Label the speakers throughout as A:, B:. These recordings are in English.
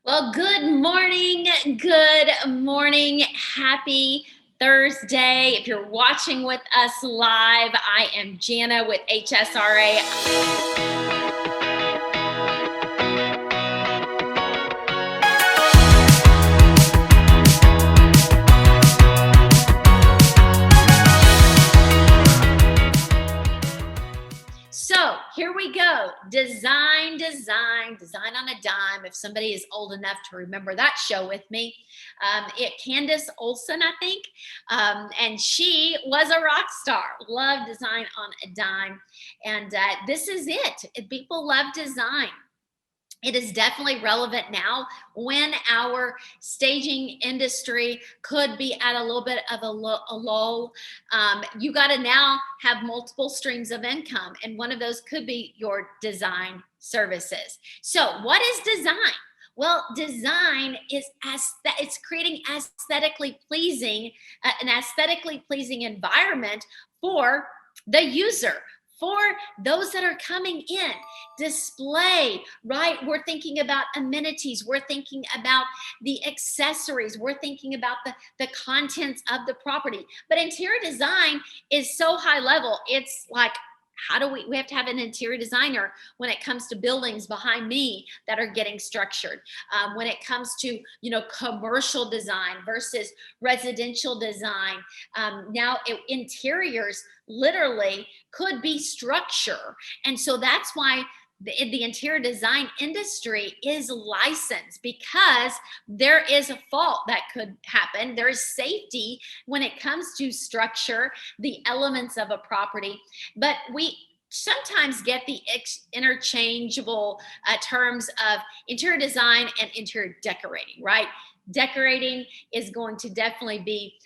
A: Well, good morning. Good morning. Happy Thursday. If you're watching with us live, I am Jana with HSRA. So here we go. Design, design, design on a dime. If somebody is old enough to remember that show with me, Candace Olson, I think, and she was a rock star. Loved design on a dime, and this is it. People love design. It is definitely relevant now when our staging industry could be at a little bit of a lull. You got to now have multiple streams of income, and one of those could be your design services. So, what is design? Well, design is it's creating aesthetically pleasing, an aesthetically pleasing environment for the user, for those that are coming in. Display, right? We're thinking about amenities, we're thinking about the accessories, we're thinking about the contents of the property. But interior design is so high level. It's like, how do we have to have an interior designer when it comes to buildings behind me that are getting structured, when it comes to commercial design versus residential design. Now interiors literally could be structure, and so that's why the interior design industry is licensed, because there is a fault that could happen. There is safety when it comes to structure, the elements of a property. But we sometimes get the interchangeable terms of interior design and interior decorating, right? Decorating is going to definitely be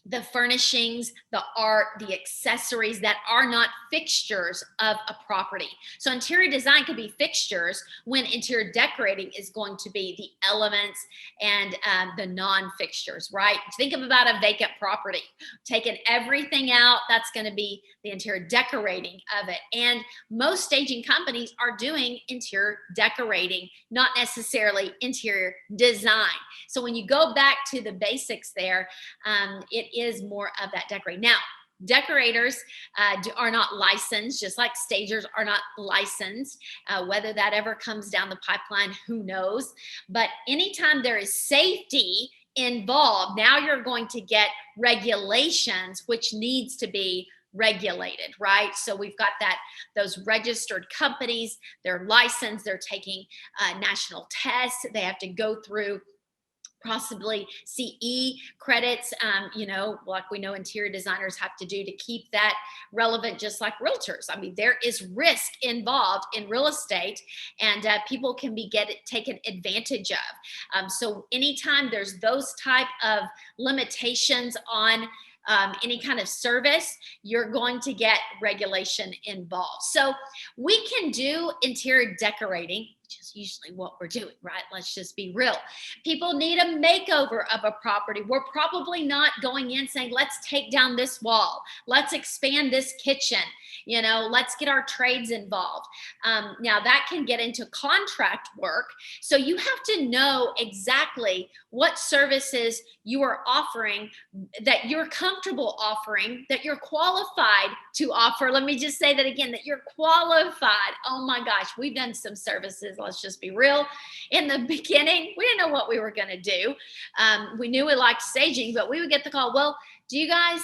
A: the furnishings, the art, the accessories that are not fixtures of a property. So interior design could be fixtures, when interior decorating is going to be the elements and the non-fixtures, right? Think about a vacant property. Taking everything out, that's going to be the interior decorating of it. And most staging companies are doing interior decorating, not necessarily interior design. So when you go back to the basics there, it is more of that decorating. Now, decorators are not licensed, just like stagers are not licensed. Whether that ever comes down the pipeline, who knows? But anytime there is safety involved, now you're going to get regulations, which needs to be regulated, right? So we've got those registered companies, they're licensed, they're taking national tests, they have to go through possibly CE credits, like we know interior designers have to do to keep that relevant, just like realtors. I mean, there is risk involved in real estate, and people can be taken advantage of. So anytime there's those type of limitations on any kind of service, you're going to get regulation involved. So we can do interior decorating, which is usually what we're doing, right? Let's just be real. People need a makeover of a property. We're probably not going in saying, let's take down this wall, let's expand this kitchen, let's get our trades involved. Now that can get into contract work. So you have to know exactly what services you are offering, that you're comfortable offering, that you're qualified to offer. Let me just say that again, that you're qualified. Oh my gosh, we've done some services, let's just be real. In the beginning, we didn't know what we were going to do. We knew we liked staging, but we would get the call, well, do you guys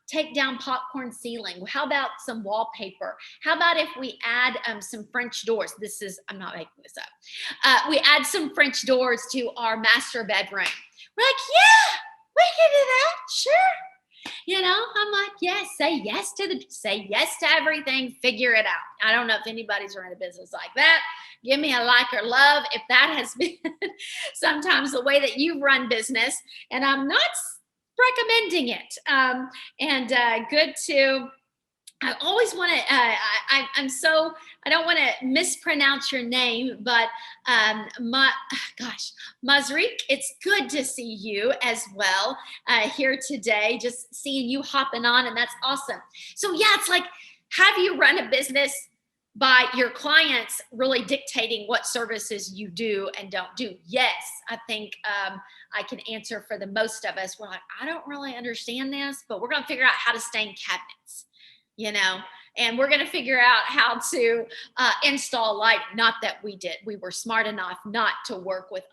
A: take down popcorn ceiling? How about some wallpaper? How about if we add some French doors? I'm not making this up. We add some French doors to our master bedroom. We're like, yeah, we can do that, sure. I'm like, yes, say yes to everything, figure it out. I don't know if anybody's running a business like that. Give me a like or love if that has been sometimes the way that you run business, and I'm not recommending it. Good to, I always want to, I don't want to mispronounce your name, but Mazrik, it's good to see you as well here today, just seeing you hopping on, and that's awesome. So yeah, it's like, have you run a business by your clients really dictating what services you do and don't do. Yes, I think I can answer for the most of us. We're like, I don't really understand this, but we're going to figure out how to stain cabinets, you know, and we're going to figure out how to install light. Not that we did. We were smart enough not to work with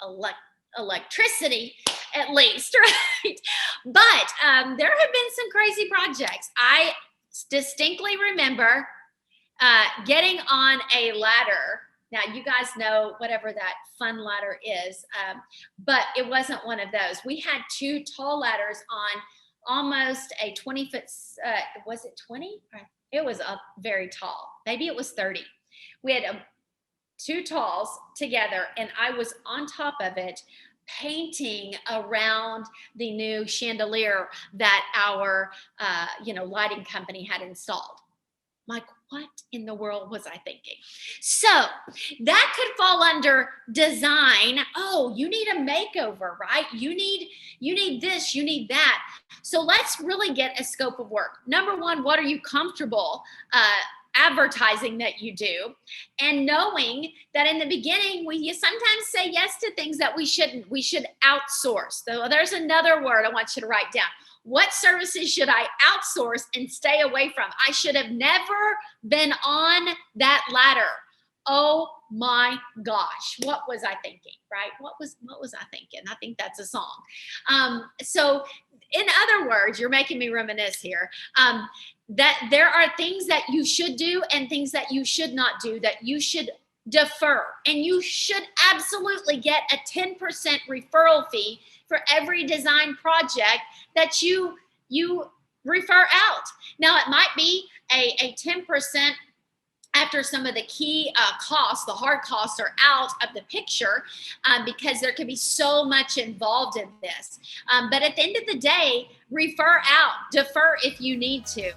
A: electricity, at least, right? But there have been some crazy projects. I distinctly remember getting on a ladder. Now, you guys know whatever that fun ladder is, but it wasn't one of those. We had two tall ladders on almost a 20-foot, was it 20? It was up very tall. Maybe it was 30. We had two talls together, and I was on top of it painting around the new chandelier that our lighting company had installed. Like, what in the world was I thinking? So that could fall under design. Oh, you need a makeover, right? You need this, you need that. So let's really get a scope of work. Number one, what are you comfortable advertising that you do, and knowing that in the beginning you sometimes say yes to things that we shouldn't. We should outsource. So there's another word I want you to write down. What services should I outsource and stay away from? I should have never been on that ladder. Oh my gosh, what was I thinking, right? What was I thinking? I think that's a song. So in other words, you're making me reminisce here, that there are things that you should do and things that you should not do, that you should defer. And you should absolutely get a 10% referral fee for every design project that you refer out. Now, it might be a 10% after some of the key costs, the hard costs are out of the picture, because there can be so much involved in this. But at the end of the day, refer out, defer if you need to.